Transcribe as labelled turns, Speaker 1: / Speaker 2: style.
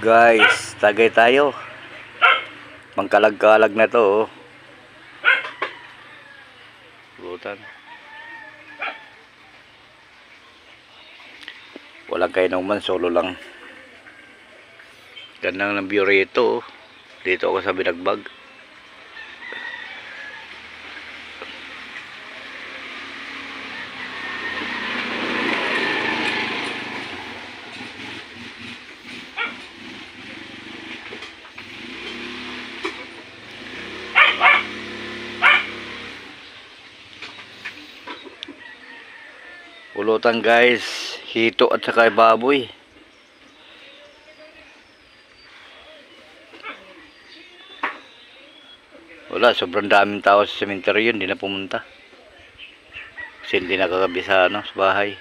Speaker 1: Guys, tagay tayo. Mangkalag-kalag na to, oh. Butan. Walang kainuman, solo lang. Ganda ng view rito, oh. Dito ako sa Binagbag. Pulutan guys, hito at saka baboy. Wala, sobrang daming tao sa sementeryo, hindi na pumunta. Kasi hindi nakagabi sa, sa bahay.